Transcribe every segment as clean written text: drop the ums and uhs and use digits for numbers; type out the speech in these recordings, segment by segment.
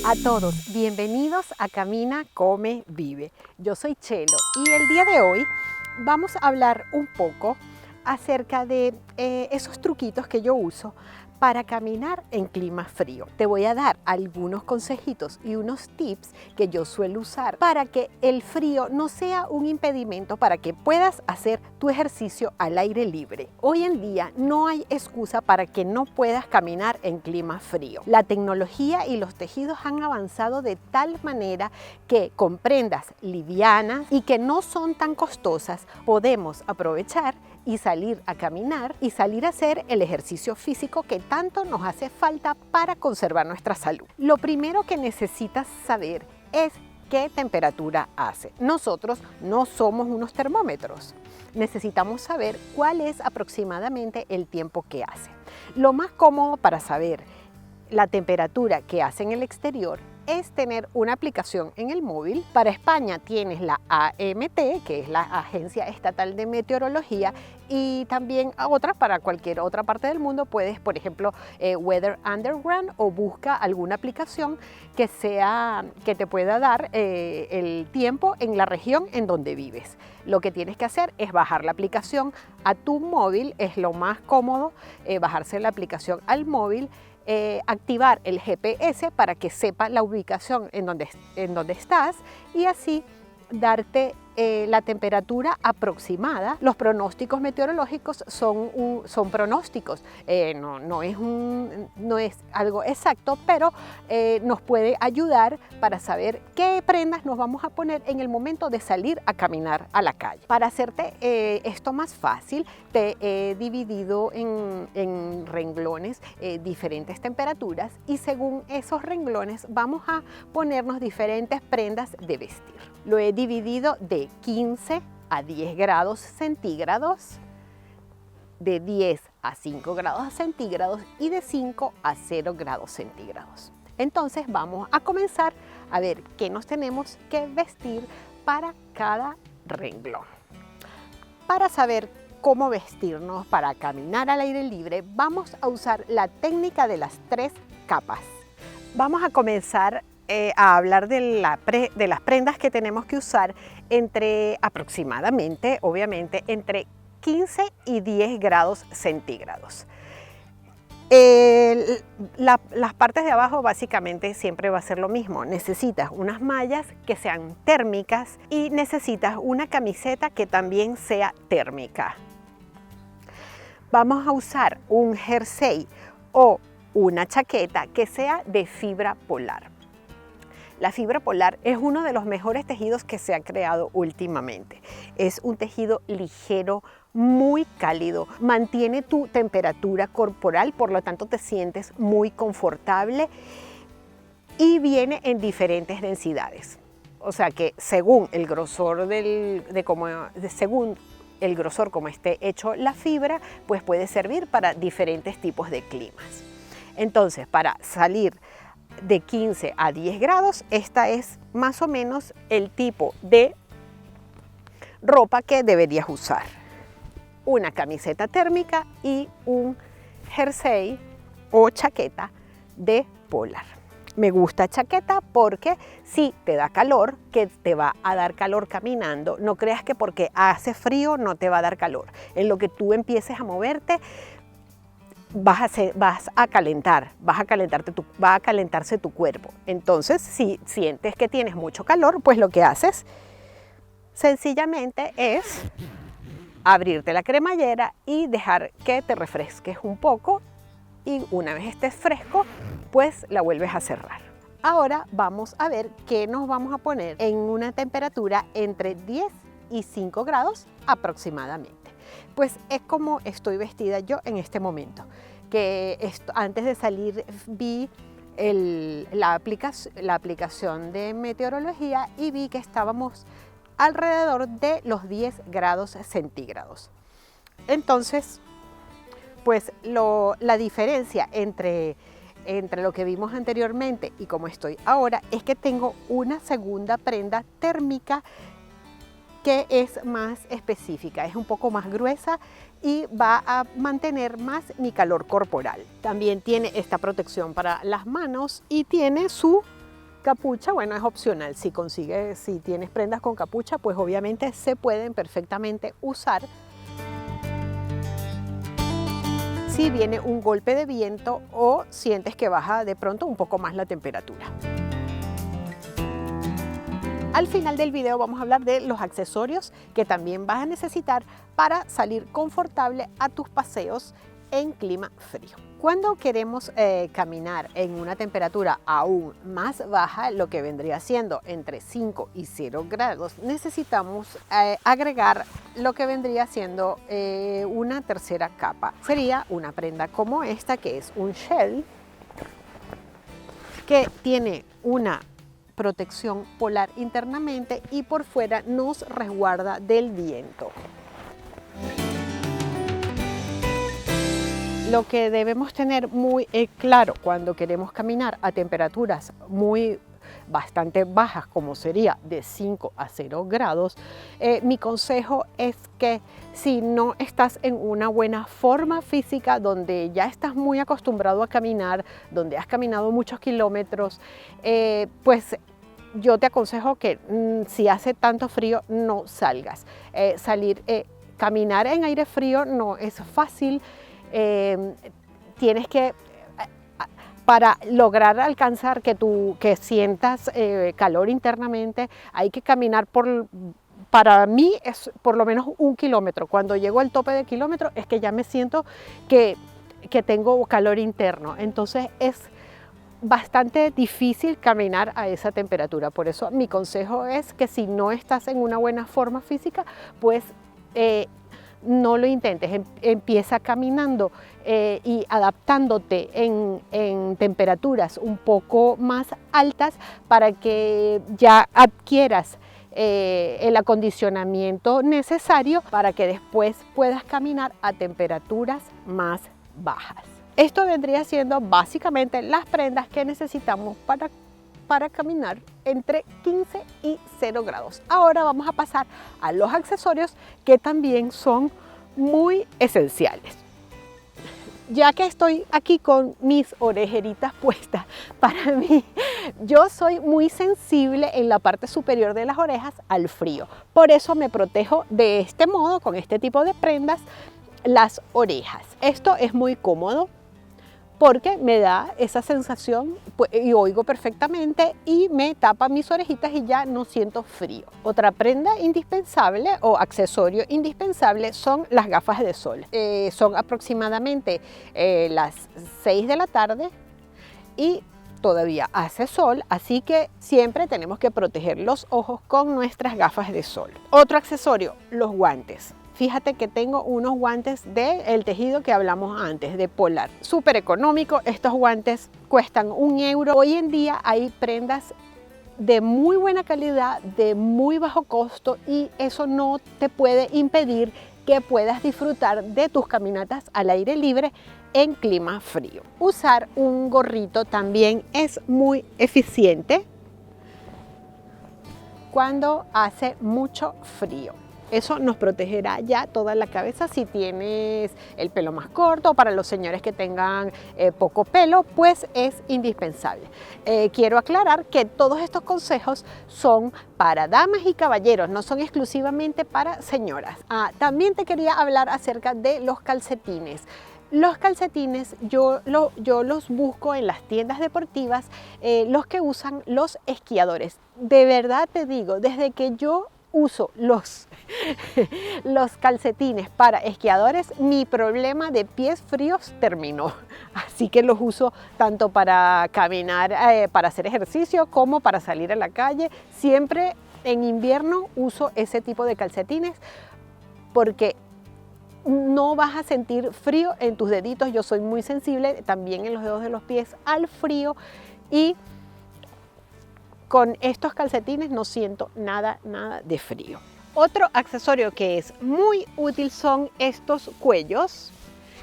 A todos, bienvenidos a Camina, Come, Vive. Yo soy Chelo y el día de hoy vamos a hablar un poco acerca de esos truquitos que yo uso para caminar en clima frío. Te voy a dar algunos consejitos y unos tips que yo suelo usar para que el frío no sea un impedimento para que puedas hacer tu ejercicio al aire libre. Hoy en día no hay excusa para que no puedas caminar en clima frío. La tecnología y los tejidos han avanzado de tal manera que con prendas livianas y que no son tan costosas podemos aprovechar y salir a caminar y salir a hacer el ejercicio físico que tanto nos hace falta para conservar nuestra salud. Lo primero que necesitas saber es qué temperatura hace. Nosotros no somos unos termómetros. Necesitamos saber cuál es aproximadamente el tiempo que hace. Lo más cómodo para saber la temperatura que hace en el exterior es tener una aplicación en el móvil. Para España tienes la AMT, que es la Agencia Estatal de Meteorología, y también otra para cualquier otra parte del mundo. Puedes, por ejemplo, Weather Underground, o busca alguna aplicación que te pueda dar el tiempo en la región en donde vives. Lo que tienes que hacer es bajar la aplicación a tu móvil, es lo más cómodo, bajarse la aplicación al móvil. Activar el GPS para que sepa la ubicación en donde estás y así darte la temperatura aproximada. Los pronósticos meteorológicos son pronósticos, no es algo exacto, pero nos puede ayudar para saber qué prendas nos vamos a poner en el momento de salir a caminar a la calle. Para hacerte esto más fácil, te he dividido en renglones diferentes temperaturas y según esos renglones vamos a ponernos diferentes prendas de vestir. Lo he dividido de 15 a 10 grados centígrados, de 10 a 5 grados centígrados y de 5 a 0 grados centígrados. Entonces vamos a comenzar a ver qué nos tenemos que vestir para cada renglón. Para saber cómo vestirnos para caminar al aire libre, vamos a usar la técnica de las 3 capas. Vamos a comenzar a hablar de las prendas que tenemos que usar aproximadamente, obviamente, entre 15 y 10 grados centígrados. Las partes de abajo básicamente siempre va a ser lo mismo. Necesitas unas mallas que sean térmicas y necesitas una camiseta que también sea térmica. Vamos a usar un jersey o una chaqueta que sea de fibra polar. La fibra polar es uno de los mejores tejidos que se ha creado últimamente. Es un tejido ligero, muy cálido, mantiene tu temperatura corporal, por lo tanto te sientes muy confortable y viene en diferentes densidades. O sea que según el grosor según el grosor como esté hecho la fibra, pues puede servir para diferentes tipos de climas. Entonces, para salir de 15 a 10 grados, esta es más o menos el tipo de ropa que deberías usar. Una camiseta térmica y un jersey o chaqueta de polar. Me gusta chaqueta porque sí te da calor, que te va a dar calor caminando. No creas que porque hace frío no te va a dar calor. En lo que tú empieces a moverte, va a calentarse tu cuerpo. Entonces, si sientes que tienes mucho calor, pues lo que haces sencillamente es abrirte la cremallera y dejar que te refresques un poco, y una vez estés fresco, pues la vuelves a cerrar. Ahora vamos a ver qué nos vamos a poner en una temperatura entre 10 y 5 grados aproximadamente. Pues es como estoy vestida yo en este momento, que antes de salir vi la aplicación de meteorología y vi que estábamos alrededor de los 10 grados centígrados. Entonces, pues la diferencia entre lo que vimos anteriormente y como estoy ahora es que tengo una segunda prenda térmica que es más específica, es un poco más gruesa y va a mantener más mi calor corporal. También tiene esta protección para las manos y tiene su capucha, bueno, es opcional. Si tienes prendas con capucha, pues obviamente se pueden perfectamente usar. Si viene un golpe de viento o sientes que baja de pronto un poco más la temperatura. Al final del video vamos a hablar de los accesorios que también vas a necesitar para salir confortable a tus paseos en clima frío. Cuando queremos caminar en una temperatura aún más baja, lo que vendría siendo entre 5 y 0 grados, necesitamos agregar lo que vendría siendo una tercera capa. Sería una prenda como esta, que es un shell, que tiene una protección polar internamente y por fuera nos resguarda del viento. Lo que debemos tener muy claro cuando queremos caminar a temperaturas bastante bajas, como sería de 5 a 0 grados, mi consejo es que si no estás en una buena forma física, donde ya estás muy acostumbrado a caminar, donde has caminado muchos kilómetros, pues yo te aconsejo que si hace tanto frío no salgas. Caminar en aire frío no es fácil. Tienes que, para lograr alcanzar que sientas calor internamente, hay que caminar para mí es por lo menos 1 kilómetro. Cuando llego al tope de kilómetro es que ya me siento que tengo calor interno. Entonces es bastante difícil caminar a esa temperatura. Por eso mi consejo es que si no estás en una buena forma física, pues no lo intentes. Empieza caminando y adaptándote en temperaturas un poco más altas para que ya adquieras el acondicionamiento necesario para que después puedas caminar a temperaturas más bajas. Esto vendría siendo básicamente las prendas que necesitamos para caminar entre 15 y 0 grados. Ahora vamos a pasar a los accesorios, que también son muy esenciales. Ya que estoy aquí con mis orejeritas puestas, para mí, yo soy muy sensible en la parte superior de las orejas al frío. Por eso me protejo de este modo, con este tipo de prendas, las orejas. Esto es muy cómodo porque me da esa sensación y oigo perfectamente y me tapa mis orejitas y ya no siento frío. Otra prenda indispensable o accesorio indispensable son las gafas de sol. Son aproximadamente las 6 de la tarde y todavía hace sol, así que siempre tenemos que proteger los ojos con nuestras gafas de sol. Otro accesorio, los guantes. Fíjate que tengo unos guantes del tejido que hablamos antes, de Polar. Súper económico, estos guantes cuestan 1 euro. Hoy en día hay prendas de muy buena calidad, de muy bajo costo, y eso no te puede impedir que puedas disfrutar de tus caminatas al aire libre en clima frío. Usar un gorrito también es muy eficiente cuando hace mucho frío. Eso nos protegerá ya toda la cabeza si tienes el pelo más corto, o para los señores que tengan poco pelo, pues es indispensable. Quiero aclarar que todos estos consejos son para damas y caballeros, no son exclusivamente para señoras. También te quería hablar acerca de los calcetines. Los calcetines yo los busco en las tiendas deportivas, los que usan los esquiadores. De verdad te digo, desde que yo uso los calcetines para esquiadores, mi problema de pies fríos terminó. Así que los uso tanto para caminar, para hacer ejercicio, como para salir a la calle. Siempre en invierno uso ese tipo de calcetines porque no vas a sentir frío en tus deditos. Yo soy muy sensible también en los dedos de los pies al frío, y con estos calcetines no siento nada de frío. Otro accesorio que es muy útil son estos cuellos,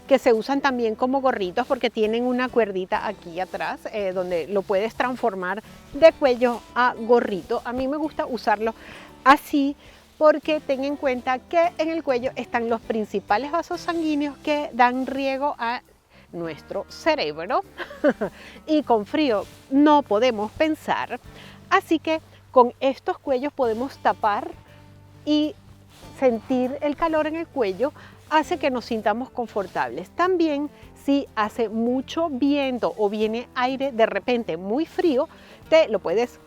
que se usan también como gorritos porque tienen una cuerdita aquí atrás donde lo puedes transformar de cuello a gorrito. A mí me gusta usarlo así porque ten en cuenta que en el cuello están los principales vasos sanguíneos que dan riego a nuestro cerebro y con frío no podemos pensar. Así que con estos cuellos podemos tapar y sentir el calor en el cuello hace que nos sintamos confortables. También si hace mucho viento o viene aire de repente muy frío, te lo puedes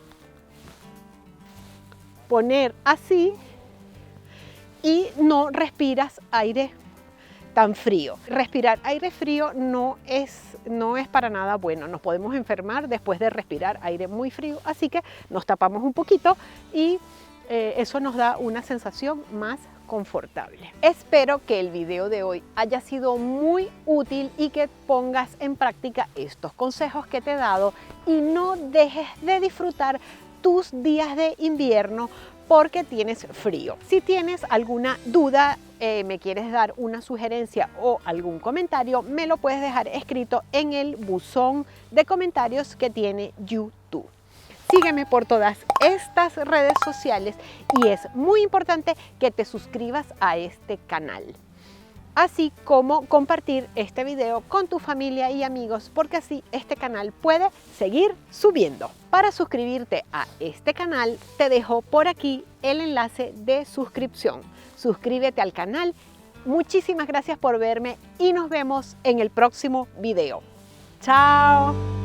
poner así y no respiras aire tan frío. Respirar aire frío no es para nada bueno. Nos podemos enfermar después de respirar aire muy frío, así que nos tapamos un poquito y eso nos da una sensación más confortable. Espero que el video de hoy haya sido muy útil y que pongas en práctica estos consejos que te he dado y no dejes de disfrutar tus días de invierno porque tienes frío. Si tienes alguna duda, me quieres dar una sugerencia o algún comentario, me lo puedes dejar escrito en el buzón de comentarios que tiene YouTube. Sígueme por todas estas redes sociales y es muy importante que te suscribas a este canal, así como compartir este video con tu familia y amigos, porque así este canal puede seguir subiendo. Para suscribirte a este canal te dejo por aquí el enlace de suscripción. Suscríbete al canal. Muchísimas gracias por verme y nos vemos en el próximo video. ¡Chao!